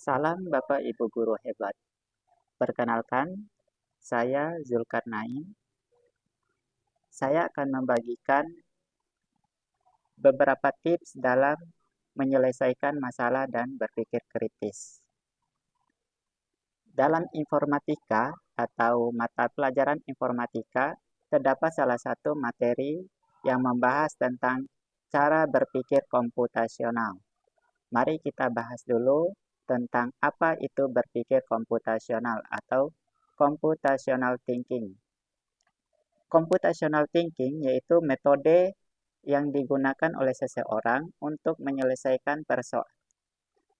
Salam Bapak Ibu Guru hebat. Perkenalkan, saya Zulkarnain. Saya akan membagikan beberapa tips dalam menyelesaikan masalah dan berpikir kritis. Dalam informatika atau mata pelajaran informatika, terdapat salah satu materi yang membahas tentang cara berpikir komputasional. Mari kita bahas dulu tentang apa itu berpikir komputasional atau computational thinking. Computational thinking yaitu metode yang digunakan oleh seseorang untuk menyelesaikan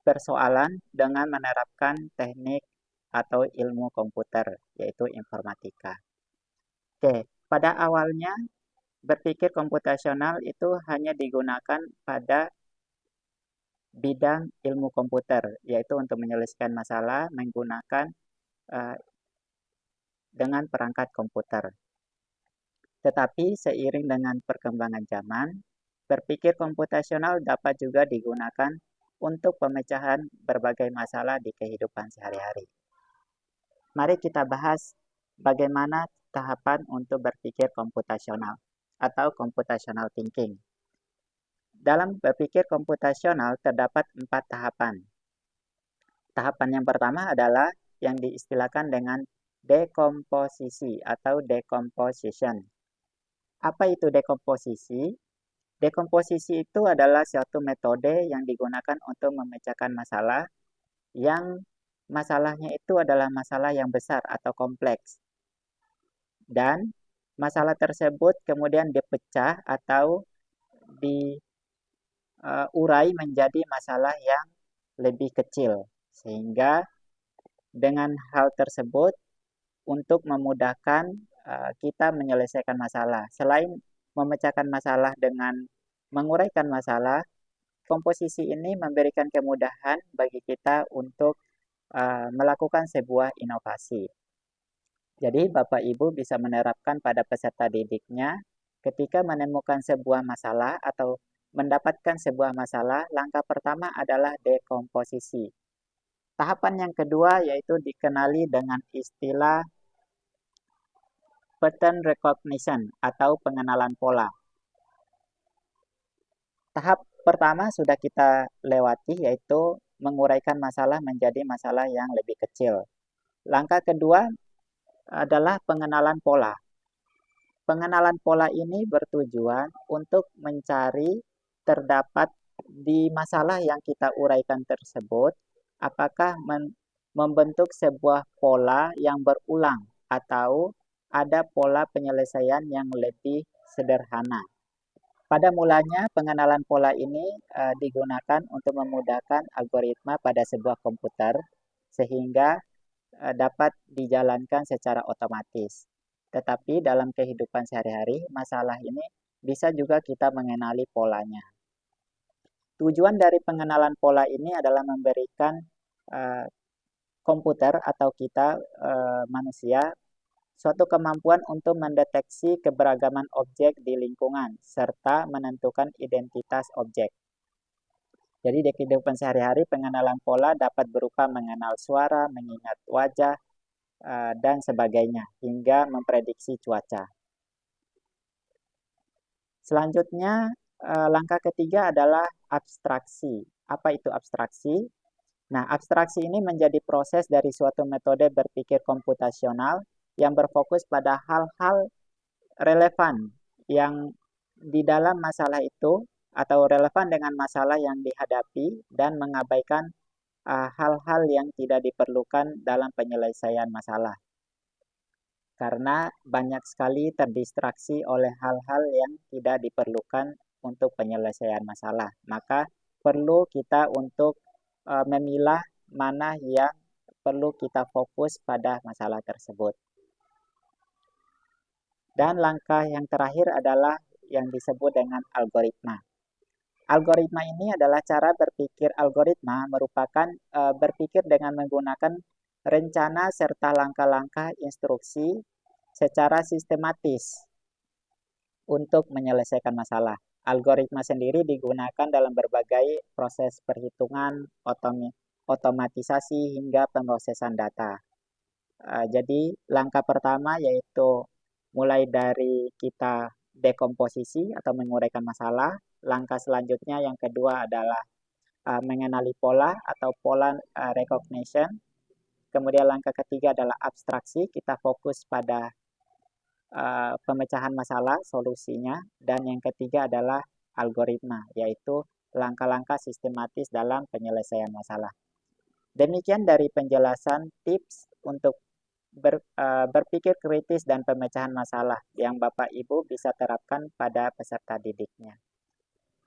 persoalan dengan menerapkan teknik atau ilmu komputer, yaitu informatika. Oke, pada awalnya berpikir komputasional itu hanya digunakan pada bidang ilmu komputer, yaitu untuk menyelesaikan masalah menggunakan dengan perangkat komputer. Tetapi seiring dengan perkembangan zaman, berpikir komputasional dapat juga digunakan untuk pemecahan berbagai masalah di kehidupan sehari-hari. Mari kita bahas bagaimana tahapan untuk berpikir komputasional atau computational thinking. Dalam berpikir komputasional terdapat 4 tahapan. Tahapan yang pertama adalah yang diistilahkan dengan dekomposisi atau decomposition. Apa itu dekomposisi? Dekomposisi itu adalah suatu metode yang digunakan untuk memecahkan masalah yang masalahnya itu adalah masalah yang besar atau kompleks. Dan masalah tersebut kemudian dipecah atau diurai menjadi masalah yang lebih kecil. Sehingga dengan hal tersebut untuk memudahkan kita menyelesaikan masalah. Selain memecahkan masalah dengan menguraikan masalah, komposisi ini memberikan kemudahan bagi kita untuk melakukan sebuah inovasi. Jadi Bapak Ibu bisa menerapkan pada peserta didiknya ketika menemukan sebuah masalah atau mendapatkan sebuah masalah, langkah pertama adalah dekomposisi. Tahapan yang kedua yaitu dikenali dengan istilah pattern recognition atau pengenalan pola. Tahap pertama sudah kita lewati yaitu menguraikan masalah menjadi masalah yang lebih kecil. Langkah kedua adalah pengenalan pola. Pengenalan pola ini bertujuan untuk mencari terdapat di masalah yang kita uraikan tersebut apakah membentuk sebuah pola yang berulang atau ada pola penyelesaian yang lebih sederhana. Pada mulanya pengenalan pola ini digunakan untuk memudahkan algoritma pada sebuah komputer sehingga dapat dijalankan secara otomatis. Tetapi dalam kehidupan sehari-hari masalah ini bisa juga kita mengenali polanya. Tujuan dari pengenalan pola ini adalah memberikan komputer atau kita manusia suatu kemampuan untuk mendeteksi keberagaman objek di lingkungan serta menentukan identitas objek. Jadi di kehidupan sehari-hari pengenalan pola dapat berupa mengenal suara, mengingat wajah, dan sebagainya hingga memprediksi cuaca. Selanjutnya langkah ketiga adalah abstraksi. Apa itu abstraksi? Nah, abstraksi ini menjadi proses dari suatu metode berpikir komputasional yang berfokus pada hal-hal relevan yang di dalam masalah itu atau relevan dengan masalah yang dihadapi dan mengabaikan hal-hal yang tidak diperlukan dalam penyelesaian masalah. Karena banyak sekali terdistraksi oleh hal-hal yang tidak diperlukan untuk penyelesaian masalah. Maka perlu kita untuk memilah mana yang perlu kita fokus pada masalah tersebut. Dan langkah yang terakhir adalah yang disebut dengan algoritma. Algoritma ini adalah cara berpikir algoritma merupakan berpikir dengan menggunakan rencana serta langkah-langkah instruksi secara sistematis untuk menyelesaikan masalah. Algoritma sendiri digunakan dalam berbagai proses perhitungan otomatisasi hingga pemrosesan data. Jadi langkah pertama yaitu mulai dari kita dekomposisi atau menguraikan masalah. Langkah selanjutnya yang kedua adalah mengenali pola atau pola recognition. Kemudian langkah ketiga adalah abstraksi, kita fokus pada pemecahan masalah, solusinya. Dan yang ketiga adalah algoritma, yaitu langkah-langkah sistematis dalam penyelesaian masalah. Demikian dari penjelasan tips untuk berpikir kritis dan pemecahan masalah yang Bapak Ibu bisa terapkan pada peserta didiknya.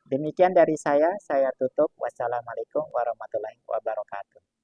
Demikian dari saya tutup. Wassalamualaikum warahmatullahi wabarakatuh.